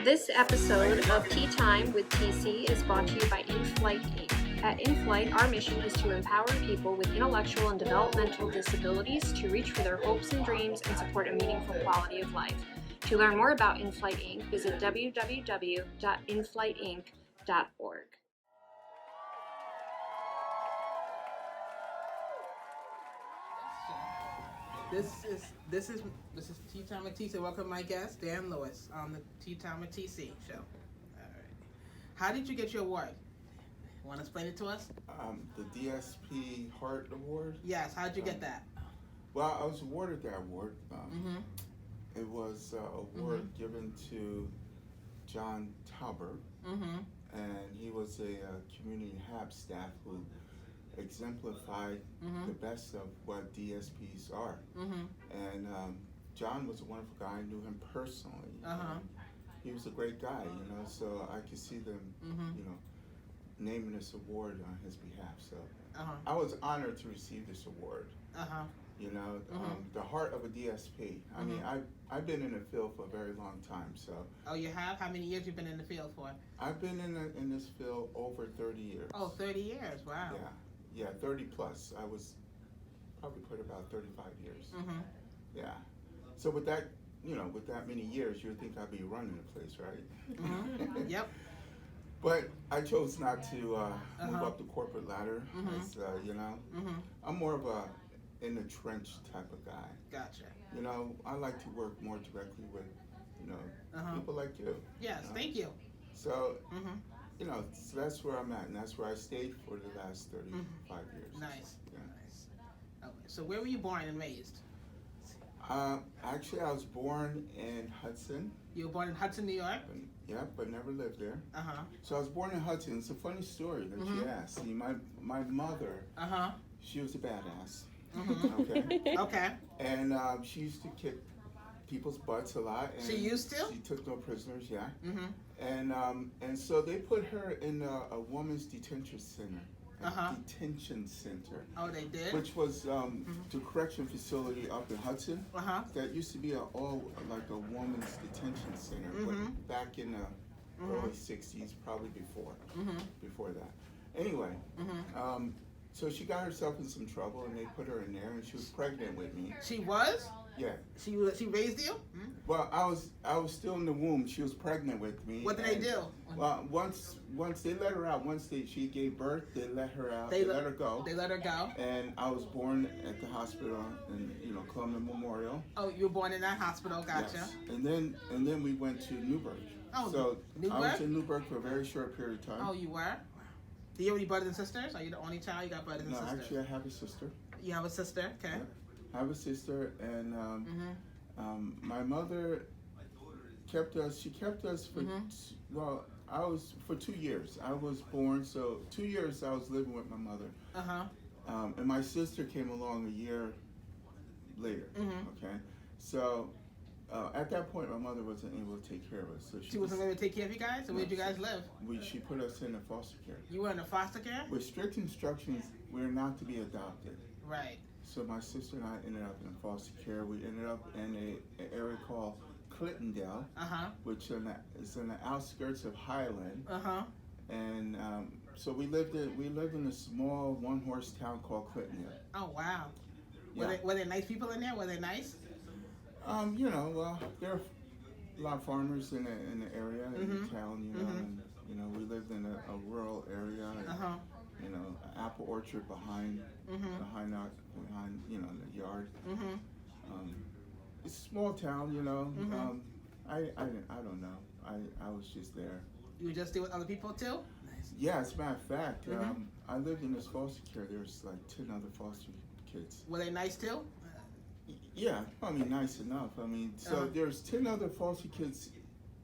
This episode of Tea Time with TC is brought to you by In-Flight Inc. At In-Flight, our mission is to empower people with intellectual and developmental disabilities to reach for their hopes and dreams and support a meaningful quality of life. To learn more about In-Flight Inc., visit www.inflightinc.org. This is Tea Time with TC. Welcome my guest, Dan Lewis, on the Tea Time with TC show. All right. How did you get your award? Want to explain it to us? The DSP Heart Award. Yes. How did you get that? Well, I was awarded that award. It was an award given to John Talbert, and he was a community HAB staff who exemplified the best of what DSPs are. And John was a wonderful guy. I knew him personally. He was a great guy, so I could see them, naming this award on his behalf. So I was honored to receive this award. The heart of a DSP. I mean, I've been in the field for a very long time. So. Oh, you have? How many years you been in the field for? I've been in this field over 30 years. Oh, 30 years. Wow. Yeah, 30 plus. I was probably put about 35 years. Yeah. So with that, with that many years, you would think I'd be running the place, right? Yep. But I chose not to move up the corporate ladder. As, I'm more of a in the trench type of guy. Gotcha. I like to work more directly with, people like you. Yes, thank you. So, so that's where I'm at, and that's where I stayed for the last 35 years. Nice. Yeah. Nice. Okay. So where were you born and raised? Actually, I was born in Hudson. You were born in Hudson, New York? But never lived there. So I was born in Hudson. It's a funny story that you asked. See, my mother, she was a badass. Okay. And she used to kick people's butts a lot. And she used to? She took no prisoners, yeah. And so they put her in a woman's detention center. Detention center. Oh, they did? Which was the correction facility up in Hudson. That used to be a woman's detention center, but back in the early 60s, probably before that. Anyway, so she got herself in some trouble, and they put her in there, and she was pregnant with me. She was? Yeah. She raised you? Well, I was still in the womb. She was pregnant with me. What did they do? Well, once they let her out, she gave birth, they let her out. They let her go. They let her go. And I was born at the hospital in Columbia Memorial. Oh, you were born in that hospital. Gotcha. Yes. And then we went to Newburgh. Oh, so Newburgh? I was in Newburgh for a very short period of time. Oh, you were? Do you have any brothers and sisters? Are you the only child? You got brothers and sisters? No, actually, I have a sister. You have a sister? Okay. Yeah. I have a sister, and my mother kept us. She kept us for for 2 years. I was born, so 2 years I was living with my mother. And my sister came along a year later. Okay, so at that point, my mother wasn't able to take care of us. So she wasn't able to take care of you guys. So where did you guys live? She put us in a foster care. You were in a foster care? With strict instructions, we're not to be adopted. Right. So my sister and I ended up in foster care. We ended up in an area called Clintondale, which is on the outskirts of Highland. And so we lived in a small one-horse town called Clintondale. Oh wow! Yeah. Were there nice people in there? Were they nice? There are a lot of farmers in the area, in the town. And we lived in a rural area. And, apple orchard behind the yard. It's a small town, I don't know. I was just there. You were just there with other people too? Nice. Yeah, as a matter of fact, I lived in this foster care. There's like 10 other foster kids. Were they nice too? Yeah, I mean, nice enough. I mean, so there's 10 other foster kids.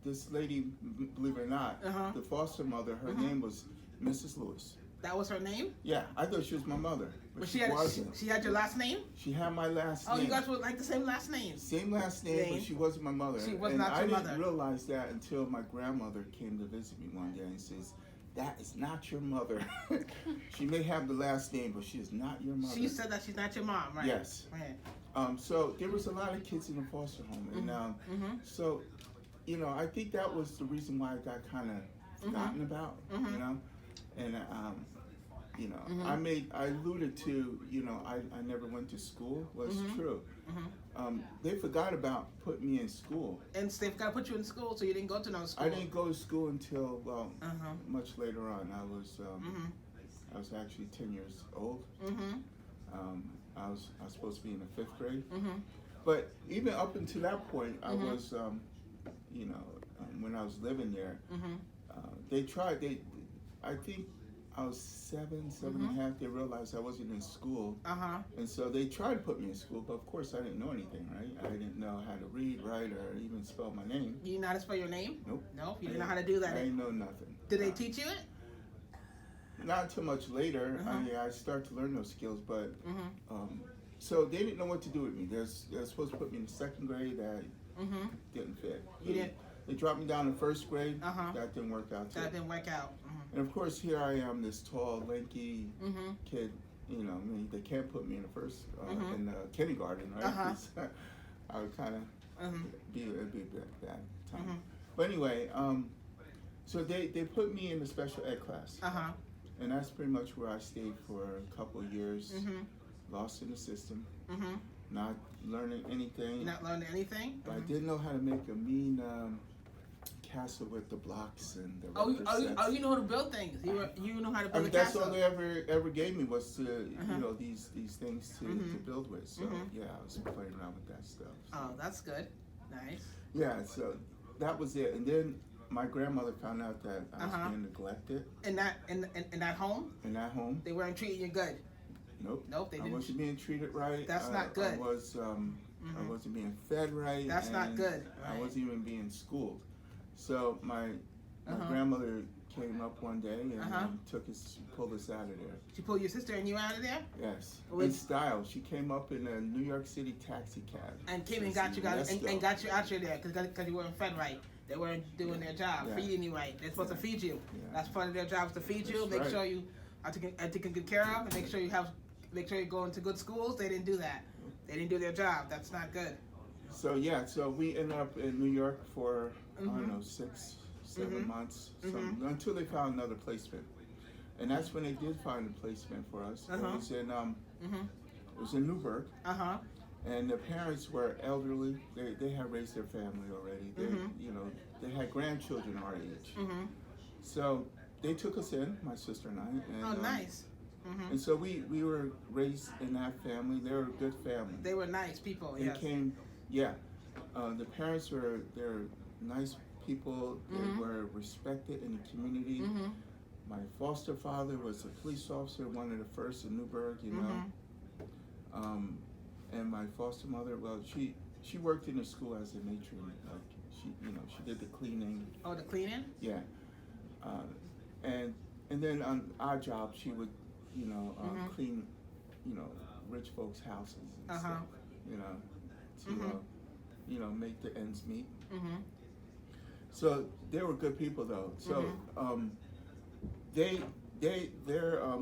This lady, believe it or not, the foster mother, her name was Mrs. Lewis. That was her name? Yeah, I thought she was my mother, but she wasn't. She had your last name? She had my last name. Oh, you guys were like the same last name? Same last name, but she wasn't my mother. She was not your mother. I didn't realize that until my grandmother came to visit me one day and says, "That is not your mother." She may have the last name, but she is not your mother. She said that she's not your mom, right? Yes. Right. So there was a lot of kids in the foster home, and so you know, I think that was the reason why I got kind of forgotten about, you know, and you know, I alluded to, you know, I never went to school was true. They forgot about putting me in school. And so they've got to put you in school, so you didn't go to no school. I didn't go to school until much later on. I was actually 10 years old. I was supposed to be in the 5th grade. But even up until that point, I was, you know, when I was living there, they tried. I think I was 7 and a half. They realized I wasn't in school, and so they tried to put me in school. But of course, I didn't know anything, right? I didn't know how to read, write, or even spell my name. You know how to spell your name? Nope. Nope. You didn't know how to do that. I didn't know nothing. Did they teach you it? Not too much later. I started to learn those skills, but so they didn't know what to do with me. They're supposed to put me in the 2nd grade. That didn't fit. You didn't. They dropped me down in 1st grade. That didn't work out too. That didn't work out. And of course, here I am, this tall, lanky kid. You know, I mean, they can't put me in the first in the kindergarten, right? I would kind of be a bit bad time. But anyway, so they put me in the special ed class, and that's pretty much where I stayed for a couple of years. Lost in the system, not learning anything. You're not learning anything. But I did know how to make a mean castle with the blocks and the you know how to build things. You know how to build a that's castle. all they ever gave me was to you know these things to build with. So yeah, I was playing around with that stuff. So. Oh, that's good. Nice. Yeah, so that was it. And then my grandmother found out that I was being neglected. In that home? In that home. They weren't treating you good. Nope. Nope, they didn't. I wasn't being treated right. That's not good. I wasn't being fed right. That's not good. Right. I wasn't even being schooled. So my grandmother came up one day and pulled us out of there. She pulled your sister and you out of there? Yes. In style. She came up in a New York City taxi cab. And came and got you and got you out of there because you weren't fed right. They weren't doing their job, feeding you right. They're supposed to feed you. That's part of their job is to feed you, make sure you are taken good care of, and make sure you're going to good schools. They didn't do that. They didn't do their job. That's not good. So yeah, so we ended up in New York for I don't know 6, 7 months, until they found another placement, and that's when they did find a placement for us. It was in it was in Newburgh, and the parents were elderly. They had raised their family already. They you know they had grandchildren our age, so they took us in, my sister and I. And, nice. And so we were raised in that family. They were a good family. They were nice people. They came, the parents they're nice people. They were respected in the community. My foster father was a police officer, one of the first in Newburgh, you know. And my foster mother, well, she worked in the school as a matron. Like she did the cleaning. Oh, the cleaning? Yeah. And then on our job, she would, you know, clean, you know, rich folks' houses and stuff, you know, to, you know, make the ends meet. So they were good people, though. So their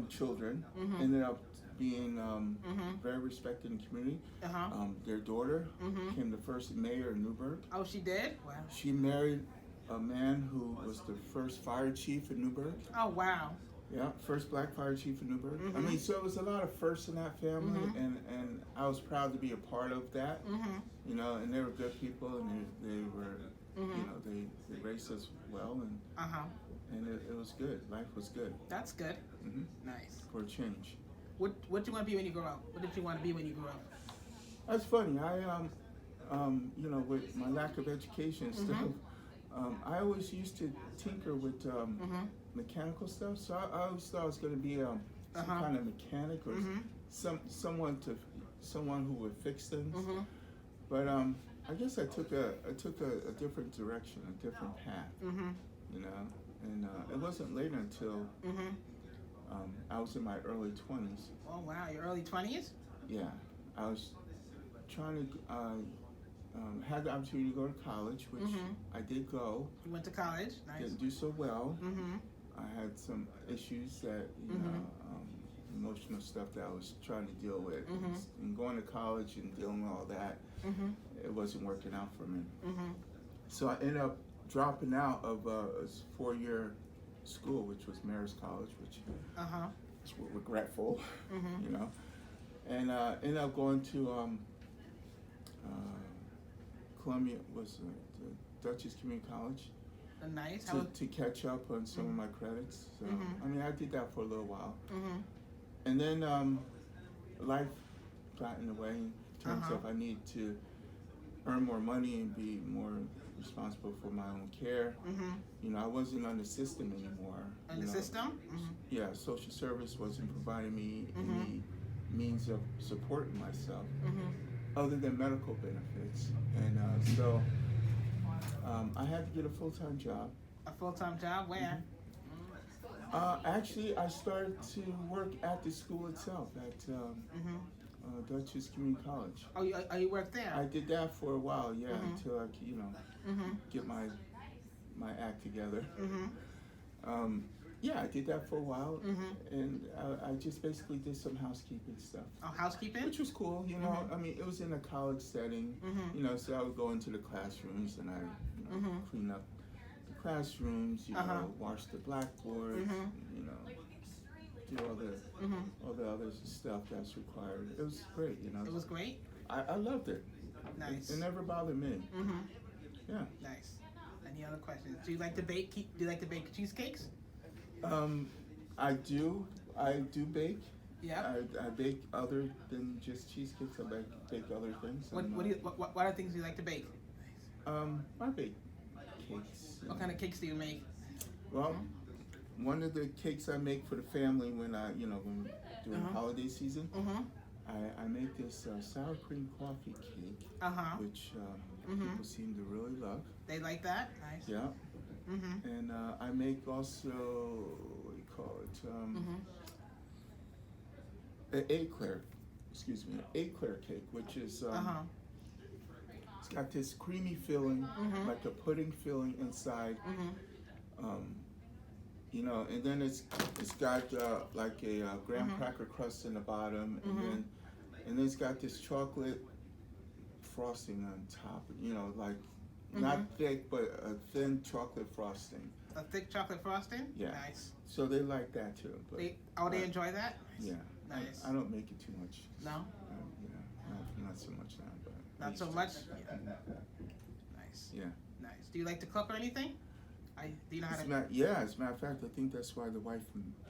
children ended up being very respected in the community. Their daughter became the first mayor of Newburgh. Oh, she did? Wow. She married a man who was the first fire chief in Newburgh. Oh, wow. Yeah, first black fire chief in Newburgh. I mean, so it was a lot of firsts in that family, and I was proud to be a part of that. You know, and they were good people, and they were, you know, they raised us well, and it was good. Life was good. That's good. Nice. For a change. What do you want to be when you grow up? What did you want to be when you grew up? That's funny. You know, with my lack of education and stuff, I always used to tinker with mechanical stuff. So I always thought I was going to be some kind of mechanic or someone who would fix things. But I guess I took a different direction, a different path. You know, and it wasn't later until I was in my early 20s. Oh wow, your early 20s? Yeah, I was trying to. Had the opportunity to go to college, which I did go. You went to college, nice. Didn't do so well. I had some issues that, you know, emotional stuff that I was trying to deal with. And going to college and dealing with all that, it wasn't working out for me. So I ended up dropping out of a 4-year school, which was Marist College, which is regretful, you know. And ended up going to Columbia, was the Dutchess Community College. Nice. To catch up on some of my credits. So I mean, I did that for a little while. And then life got in the way in terms of I need to earn more money and be more responsible for my own care. You know, I wasn't on the system anymore. On the system? Yeah, social service wasn't providing me any means of supporting myself other than medical benefits. And so I had to get a full-time job. A full-time job? Where? Actually, I started to work at the school itself, at Dutchess Community College. Oh, you worked there? I did that for a while, yeah, until I could, you know, get my act together. Yeah, I did that for a while, and I just basically did some housekeeping stuff. Oh, housekeeping? Which was cool, you know. I mean, it was in a college setting, you know, so I would go into the classrooms and I clean up the classrooms, you know, wash the blackboards, you know, do all the other stuff that's required. It was great, you know. It was great? I loved it. Nice. It never bothered me. Yeah. Nice. Any other questions? Do you like to bake? Do you like to bake cheesecakes? I do bake. Yeah. I bake other than just cheesecakes. I bake other things. What other things do you like to bake? I bake cakes. What kind of cakes do you make? Well, one of the cakes I make for the family when when during holiday season, I make this sour cream coffee cake, which people seem to really love. They like that? Nice. Yeah. And I make also, what do you call it? An eclair cake, which is it's got this creamy filling, like a pudding filling inside. You know, and then it's got like a graham cracker crust in the bottom, and then it's got this chocolate frosting on top. You know, like not thick, but a thin chocolate frosting. A thick chocolate frosting? Yeah. Nice. So they like that too. But they enjoy that? Yeah. Nice. I don't make it too much. No? Not so much now, but not so much? Yeah. Nice. Yeah. Nice. Do you like to cook or anything? Do you know how to? As a matter of fact, I think that's why the wife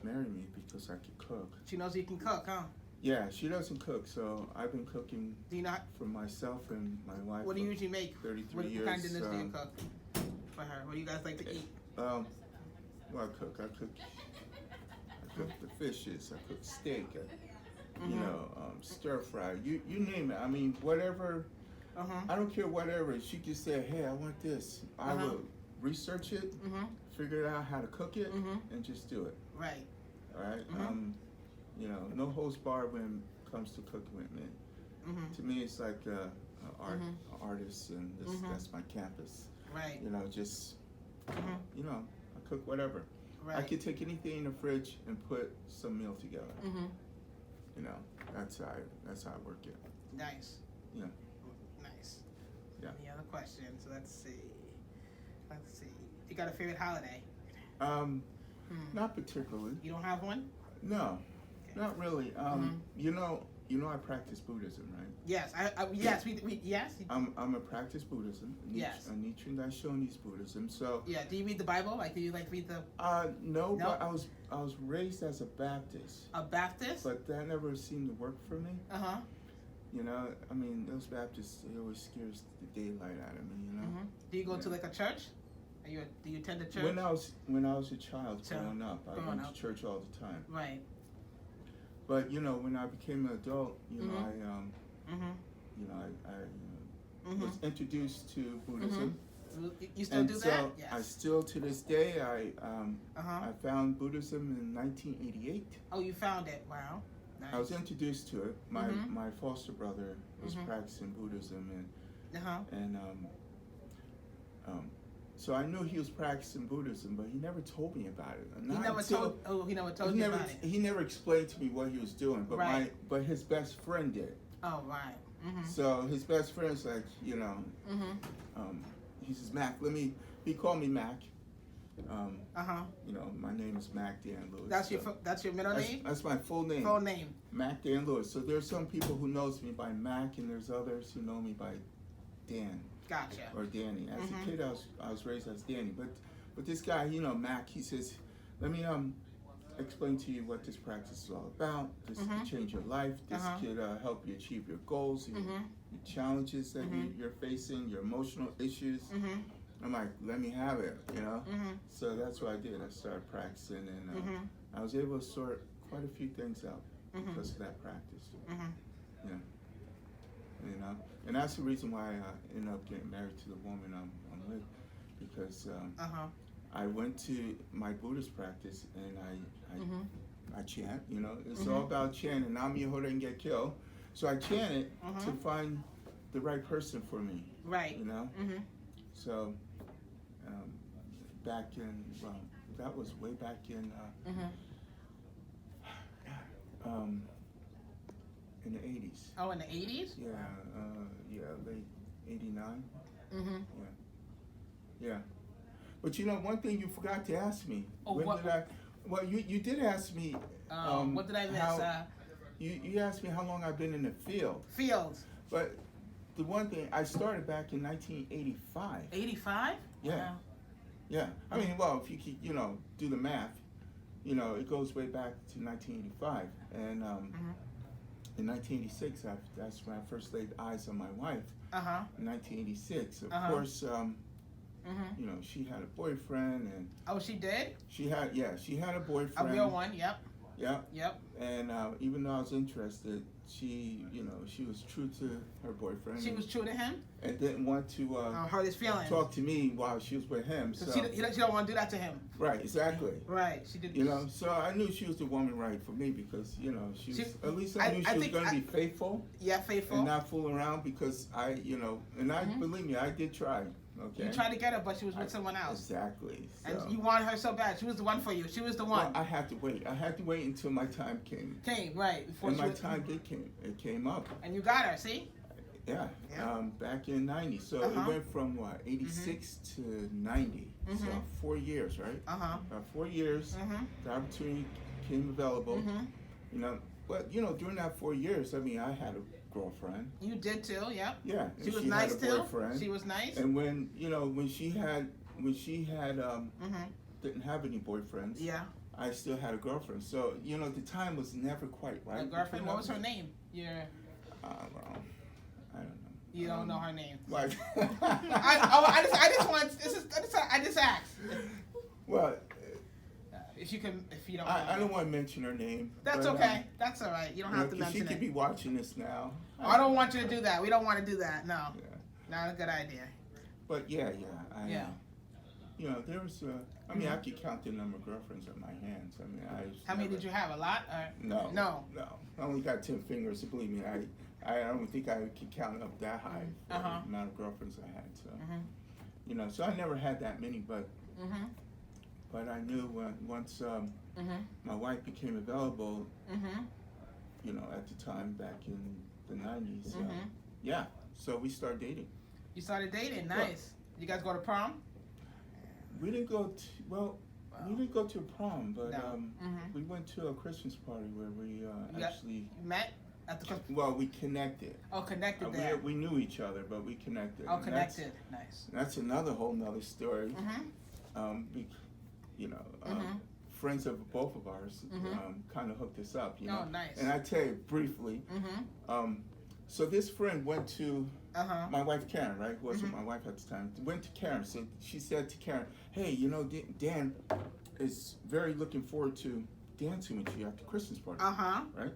married me, because I could cook. She knows you can cook, huh? Yeah, she doesn't cook, so I've been cooking. Do you not? For myself and my wife. What do you usually make? 33 years. What kind of dinners do you cook for her? What do you guys like to eat? Well, I cook the fishes. I cook steak. You know, stir fry. You name it. I mean, whatever. I don't care whatever. She just say, "Hey, I want this." I will research it, figure out how to cook it, and just do it. Right. All right. You know, no holds barred when it comes to cooking with me. To me, it's like an artist, and that's my campus. Right. You know, just you know, I cook whatever. Right. I could take anything in the fridge and put some meal together. You know, that's how I work it. Nice. Yeah. Nice. Yeah. Any other questions? Let's see. You got a favorite holiday? Not particularly. You don't have one? No, not really. You know, I practice Buddhism, right? Yes. Yes. Yes. I'm a practice Buddhism. Yes. Nichiren Daishonin's Buddhism. So. Yeah. Do you read the Bible? Like, do you like read the? No, but I was raised as a Baptist. A Baptist? But that never seemed to work for me. You know, I mean, those Baptists, they always scares the daylight out of me. You know. Do you go to like a church? Do you attend a church? When I was a child growing up, I went to church all the time. Right. But you know, when I became an adult, you know, I was introduced to Buddhism. You still do that? Yes. I still, to this day, I found Buddhism in 1988. Oh, you found it? Wow. Nice. I was introduced to it. My foster brother was practicing Buddhism, and so I knew he was practicing Buddhism, but he never told me about it. He never told you about it. He never explained to me what he was doing, but but his best friend did. Oh, right. So his best friend's like, you know, he says, Mac, he called me Mac. Uh-huh. You know, my name is Mac Dan Lewis. That's your middle name? That's my full name. Full name. Mac Dan Lewis. So there's some people who knows me by Mac, and there's others who know me by Dan. Gotcha. Or Danny. As a kid, I was raised as Danny. But this guy, you know, Mac, he says, let me explain to you what this practice is all about. This can change your life. This could help you achieve your goals, your challenges that you're facing, your emotional issues. I'm like, let me have it, you know? So that's what I did. I started practicing, and I was able to sort quite a few things out because of that practice. Yeah. You know? And that's the reason why I ended up getting married to the woman I'm with, because I went to my Buddhist practice, and I chant, you know? It's all about chanting. Nam myoho renge kyo. So I chanted to find the right person for me. Right. You know? So, back in, well, that was way back in the 80s. Oh, in the 80s? Yeah, late 89. Yeah. But you know, one thing you forgot to ask me. Oh, what? Well, you did ask me. What did I miss? You asked me how long I've been in the field. Fields. But the one thing, I started back in 1985. 85? Yeah. Wow. Yeah. I mean, well, if you keep, you know, do the math, you know, it goes way back to 1985. And in 1986, that's when I first laid eyes on my wife. In 1986. Of course, you know, she had a boyfriend, and oh, she did? She had a boyfriend. A real one, yep. Yep. And even though I was interested, she was true to her boyfriend. She was true to him? And didn't want to hurt his feelings. Talk to me while she was with him. So she don't want to do that to him. Right, exactly. Right, she did. You know, so I knew she was the woman right for me, because, you know, at least I knew she was going to be faithful. Yeah, faithful. And not fool around, because believe me, I did try. Okay. You tried to get her, but she was with someone else. Exactly. So. And you wanted her so bad. She was the one for you. She was the one. Well, I had to wait. I had to wait until my time came. Right. And my time did came. It came up. And you got her, see? Yeah. Back in 90. So it went from, 86 to 90. So 4 years, right? About 4 years, the opportunity came available. You know, but, you know, during that 4 years, I mean, I had a girlfriend. You did too, yep. Yeah. She was nice had a too. Boyfriend. She was nice. And when she had didn't have any boyfriends. Yeah. I still had a girlfriend. So, you know, the time was never quite right. A girlfriend, what was her name? Well, I don't know. You don't know her name. Like I just asked. Well, if you don't. I don't want to mention her name. That's okay. That's all right. You don't have to mention it. She could be watching this now. I don't want you to do that. We don't want to do that. No. Yeah. Not a good idea. But yeah. You know, there was. I mean, I could count the number of girlfriends on my hands. I mean, How many did you have? A lot? No. I only got 10 fingers. Believe me, I don't think I could count up that high. The amount of girlfriends I had. So, you know, so I never had that many, but. But I knew once my wife became available, you know, at the time back in the 90s, yeah, so we started dating. You started dating, nice. Well, you guys go to prom? We didn't go to prom, but we went to a Christmas party where we actually met at the. Well, we connected. Oh, connected there. We knew each other, but we connected. Oh, connected, nice. That's another whole nother story. You know, friends of both of ours kind of hooked us up. You know? Oh, nice. And I tell you briefly. So this friend went to my wife Karen, right? Who wasn't my wife at the time. Went to Karen. So she said to Karen, "Hey, you know, Dan is very looking forward to dancing with you at the Christmas party." Right?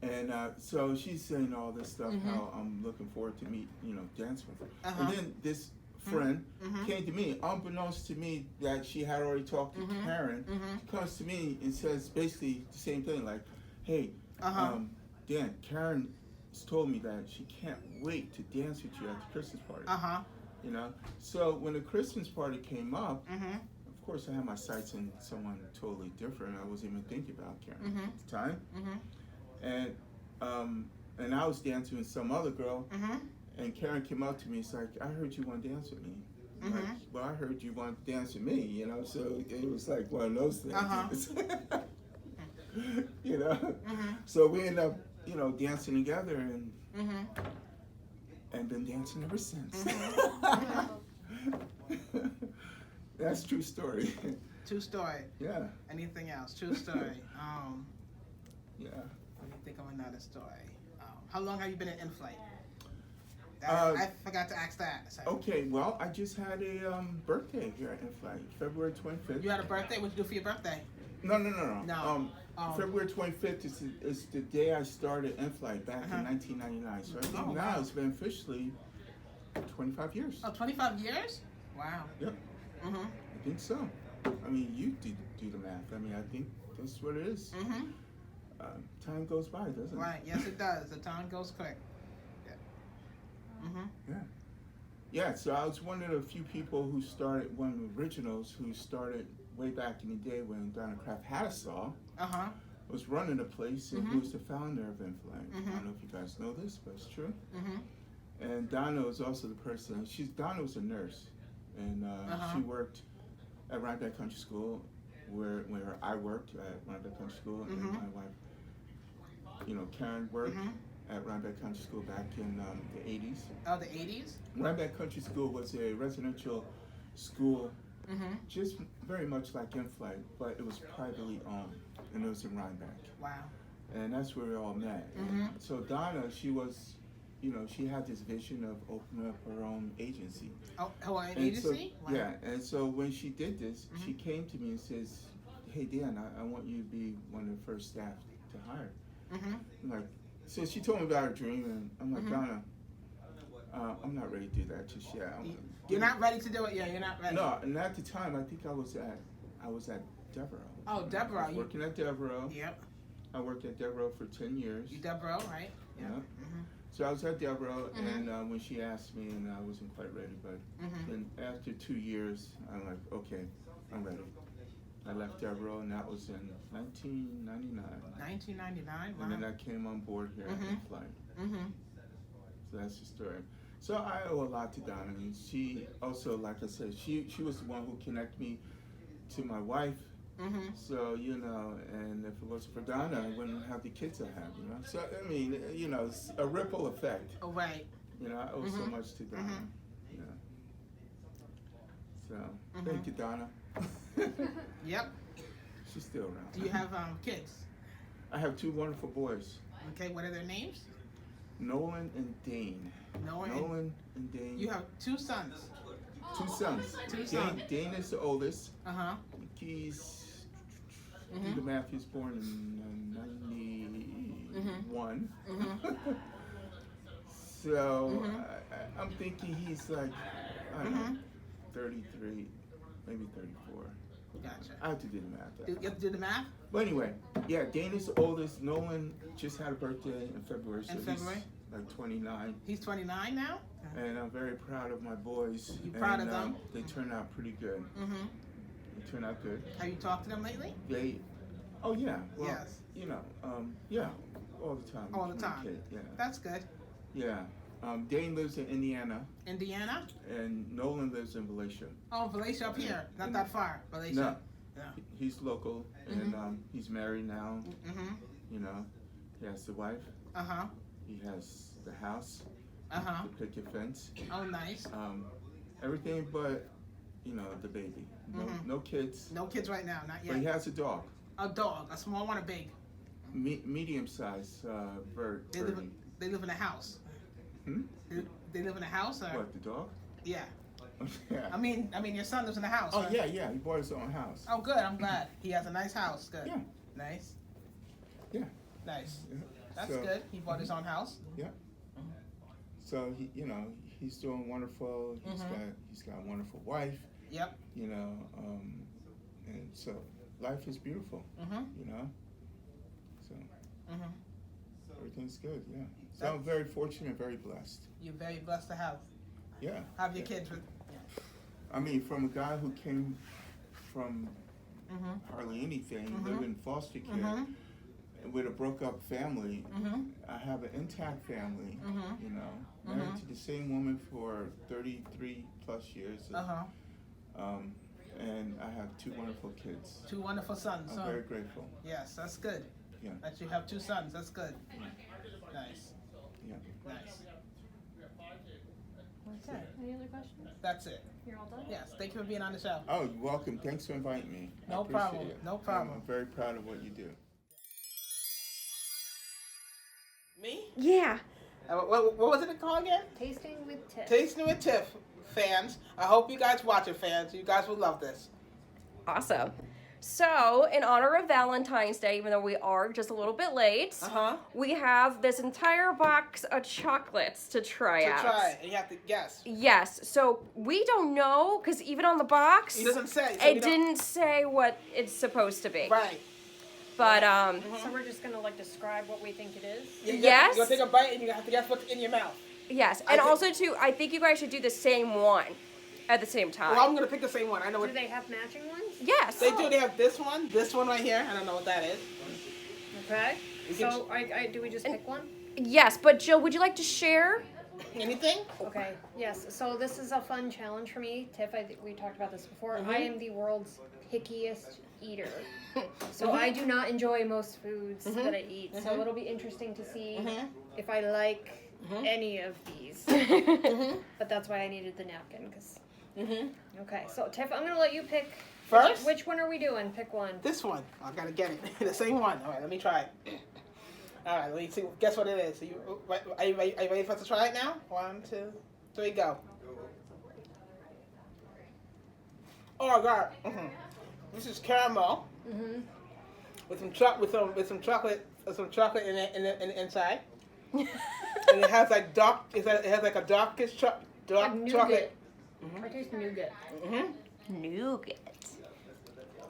And so she's saying all this stuff, how I'm looking forward to dancing with her. And then this friend came to me, unbeknownst to me that she had already talked to Karen. She comes to me and says basically the same thing, like, "Hey, Dan, Karen has told me that she can't wait to dance with you at the Christmas party." You know, so when the Christmas party came up, of course I had my sights on someone totally different. I wasn't even thinking about Karen at the time. And I was dancing with some other girl, And Karen came up to me. It's like, I heard you want to dance with me. Mm-hmm. Like, well, I heard you want to dance with me. You know, so it was like one of those things. You know. Mm-hmm. So we ended up, you know, dancing together and Mm-hmm. been dancing ever since. Mm-hmm. That's true story. True story. Yeah. Anything else? True story. Yeah. Let me think of another story. How long have you been in flight? I forgot to ask that. Sorry. Okay, well, I just had a birthday here at Inflight, February 25th. You had a birthday? What'd you do for your birthday? No. No. February 25th is the day I started Inflight back in 1999. So I think now it's been officially 25 years. Oh, 25 years? Wow. Yep. Mm-hmm. I think so. I mean, you do the math. I mean, I think that's what it is. Mm-hmm. Time goes by, doesn't it? Right. Yes, it does. The time goes quick. Yeah. Mm-hmm. Yeah. Yeah, so I was one of the few people who started, one of the originals who started way back in the day when Donna Kraft Hadsaw was running the place, and who was the founder of Inflight. I don't know if you guys know this, but it's true. Mm-hmm. And Donna was also the person, Donna was a nurse, and she worked at Rhinebeck Country School, where I worked at Rhinebeck Country School, and my wife, Karen worked at Rhinebeck Country School back in the 80s. Oh, the 80s? Rhinebeck Country School was a residential school, just very much like Inflight, but it was privately owned, and it was in Rhinebeck. Wow. And that's where we all met. So Donna, she was, she had this vision of opening up her own agency. Oh, an and agency? So, yeah, and so when she did this, she came to me and says, hey, Dan, I want you to be one of the first staff to hire. I'm like, so she told me about her dream, and I'm like, Donna, I'm not ready to do that just yet. You're not ready to do it yet. You're not ready. No, and at the time, I think I was at Devereaux. Oh, Devereaux. I was working at Devereaux. Yep. I worked at Devereaux for 10 years. You Devereaux, right? Yeah. So I was at Devereaux, and when she asked me, and I wasn't quite ready, but then after 2 years, I'm like, okay, I'm ready. I left Devereaux, and that was in 1999. 1999, wow. And then I came on board here at Inflight. So that's the story. So I owe a lot to Donna. And she also, like I said, she was the one who connected me to my wife. So, and if it wasn't for Donna, I wouldn't have the kids I have, So, I mean, it's a ripple effect. Oh, right. I owe so much to Donna. So, thank you, Donna. Yep. She's still around. Do you have kids? I have 2 wonderful boys. Okay, what are their names? Nolan and Dane. Nolan and Dane. You have 2 sons. 2 sons. 2 sons. Dane is the oldest. He's, do the math, he was born in 91. So I'm thinking he's like, I don't know, 33, maybe 34. Gotcha. I have to do the math. You have to do the math? But anyway, yeah, Dane is the oldest. Nolan just had a birthday in February. So he's like 29. He's 29 now? And I'm very proud of my boys. You proud of them? They turned out pretty good. They turned out good. Have you talked to them lately? Oh yeah. Well, yes. Yeah, all the time. All the time. Kid, yeah. That's good. Yeah. Dane lives in Indiana. Indiana? And Nolan lives in Valatia. Oh, Valatia up here. Not that far. Valatia. No. Yeah. He's local, and he's married now. He has the wife. He has the house. The picket fence. Oh, nice. Everything but, the baby. No kids. No kids right now, not yet. But he has a dog. A dog, a small one, a big. Medium-sized bird. They live in a house. They live in a house, or what? The dog? Yeah. Yeah. I mean, your son lives in a house. Oh, right? yeah. He bought his own house. Oh, good. I'm glad he has a nice house. Good. Yeah. Nice. Yeah. Nice. Yeah. That's good. He bought his own house. Yeah. So he's doing wonderful. He's got a wonderful wife. Yep. And so life is beautiful. So everything's good. Yeah. So I'm very fortunate, very blessed. You're very blessed to have. Yeah. Have your kids with. I mean, from a guy who came from hardly anything, living in foster care, with a broke up family, I have an intact family. You know, married to the same woman for 33 plus years. And I have 2 wonderful kids. 2 wonderful sons. I'm very grateful. Yes, that's good. Yeah. That you have 2 sons. That's good. Nice. Yeah. Nice. Okay. Any other questions? That's it. You're all done? Yes. Thank you for being on the show. Oh, you're welcome. Thanks for inviting me. No I appreciate problem. it. No problem. I'm very proud of what you do. Me? Yeah. What was it called again? Tasting with Tiff. Tasting with Tiff, fans. I hope you guys watch it, fans. You guys will love this. Awesome. So, in honor of Valentine's Day, even though we are just a little bit late, we have this entire box of chocolates to try out. To try it, and you have to guess. Yes. So, we don't know, because even on the box, It doesn't say. So it didn't say what it's supposed to be. Right. But, So we're just gonna like describe what we think it is. Yes. You'll take a bite and you have to guess what's in your mouth. yes. And also, too, I think you guys should do the same one at the same time. Well, I'm gonna pick the same one. I know Do what they have matching ones? Yes. they do. They have this one right here. I don't know what that is. Okay. You can So do we just pick one? Yes, but Jill, would you like to share? Anything? Okay. Yes. So this is a fun challenge for me, Tiff. I think we talked about this before. I am the world's pickiest eater. So I do not enjoy most foods that I eat. So it'll be interesting to see if I like any of these. But that's why I needed the napkin. Okay. So Tiff, I'm gonna let you pick. First? Which one are we doing? Pick one. This one. I gotta get it. The same one. All right. Let me try it. All right. Let me see. Guess what it is. Are you ready for us to try it now? 1, 2, 3, go. Oh God. This is caramel. With some chocolate in the inside. And it has like it has like a darkish dark Like chocolate. I taste nougat. Nougat.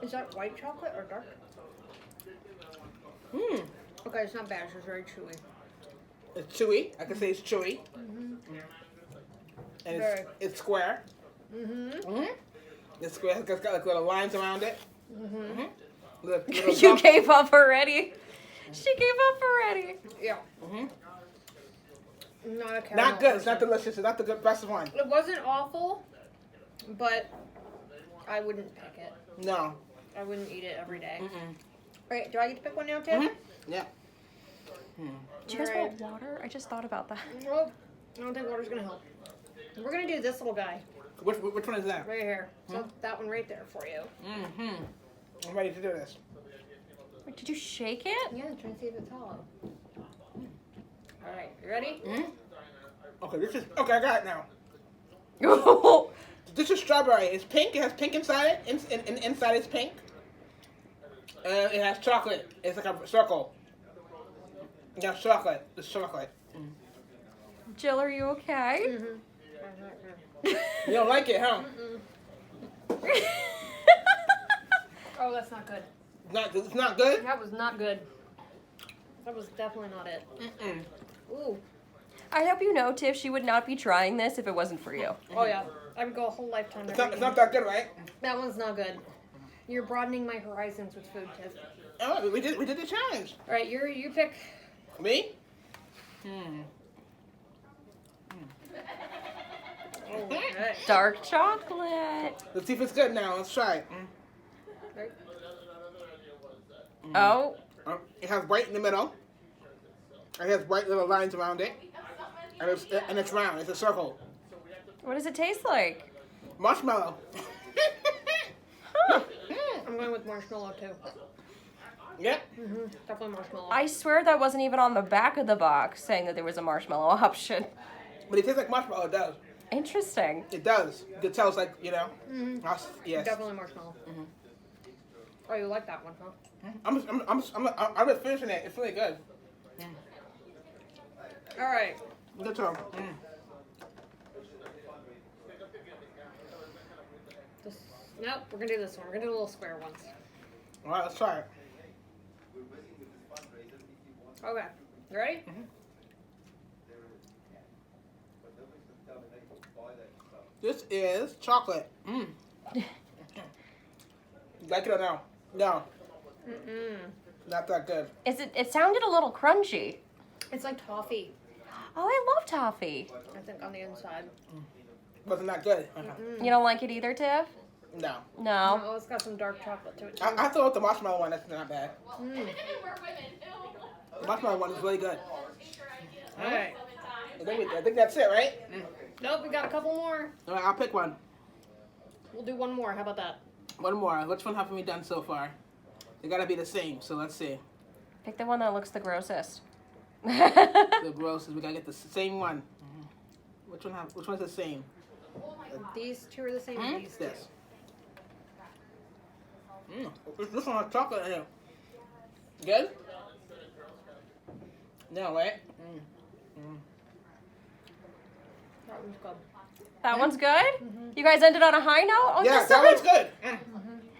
Is that white chocolate or dark? Okay, it's not bad. It's just very chewy. It's chewy. I can say it's chewy. And it's square. It's square. It's got like little lines around it. You gave up already. She gave up already. Yeah. Not a caramel. Not good. It's person. not delicious. It's not the best one. It wasn't awful, but I wouldn't pick it. No. I wouldn't eat it every day. Alright, do I get to pick one now, Tim? Yeah. Do you guys want water? I just thought about that. Nope. I don't think water's gonna help. We're gonna do this little guy Which one is that? right here. So that one right there for you. I'm ready to do this. Wait, did you shake it? Yeah, trying to see if it's hollow. Alright, you ready? Okay, I got it now. Oh, This is strawberry. It's pink. It has pink inside it. Inside it's pink. And it has chocolate. It's like a circle. It has chocolate. It's chocolate. Jill, are you okay? You don't like it, huh? Oh, that's not good. It's not good? That was not good. That was definitely not it. Ooh. I hope you know, Tiff, she would not be trying this if it wasn't for you. Oh yeah. I would go a whole lifetime. It's not that good, right? That one's not good. You're broadening my horizons with food, Tiff. Oh, we did the challenge. All right, you pick. Me? Okay. Dark chocolate. Let's see if it's good now. Let's try it. Right. Oh. It has white in the middle. It has white little lines around it. And it's round. It's a circle. What does it taste like? Marshmallow. I'm going with marshmallow too. Yep. Definitely marshmallow. I swear that wasn't even on the back of the box saying that there was a marshmallow option. But it tastes like marshmallow. It does. Interesting. It does. You can tell it's like, yes. Definitely marshmallow. Oh, you like that one, huh? I'm just finishing it. It's really good. All right. Good job. Nope, we're gonna do this one. We're gonna do the little square ones. All right, let's try it. Okay. You ready? This is chocolate. You like it or no? No. Not that good. It sounded a little crunchy. It's like toffee, Oh, I love toffee. I think, on the inside. Wasn't that good? You don't like it either, Tiff? No. No. Oh, it's got some dark chocolate to it, too. I thought the marshmallow one, that's not bad. The marshmallow one is really good. Alright. I think that's it, right? Nope, we got a couple more. All right, I'll pick one. We'll do one more. How about that? One more. Which one have we done so far? They gotta be the same, so let's see. Pick the one that looks the grossest. The grossest. We gotta get the same one. Which one's the same? These two are the same as these two. This. This one has chocolate in it. Good? No, right? That one's good. That one's good? You guys ended on a high note on Yeah, this that one? one's good.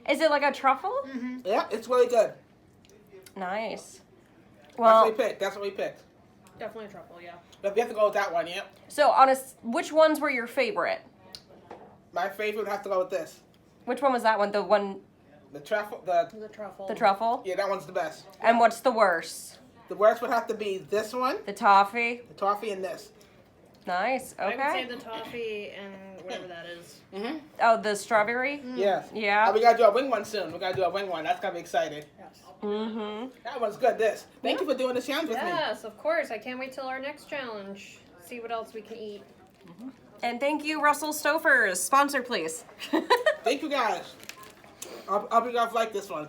Is it like a truffle? Yeah, it's really good. Nice. That's Well, what we picked. That's what we picked. Definitely a truffle, yeah. But we have to go with that one, yeah? so which ones were your favorite? My favorite would have to go with this. Which one was that one? The one, The truffle, The truffle. the truffle? yeah, that one's the best. And what's the worst? The worst would have to be this one, The toffee? the toffee, and this. Nice. I would say Okay. the toffee and whatever that is. Mm-hmm. Oh, the strawberry? Yes. Yeah. We gotta do a wing one soon. We gotta do a wing one. That's gonna be exciting. Yes. Mm-hmm. That one's good. This. Thank you for doing this challenge with me. Yes, of course. I can't wait till our next challenge. See what else we can eat. And thank you, Russell Stofers. Sponsor, please. Thank you guys. I'll be off like this one.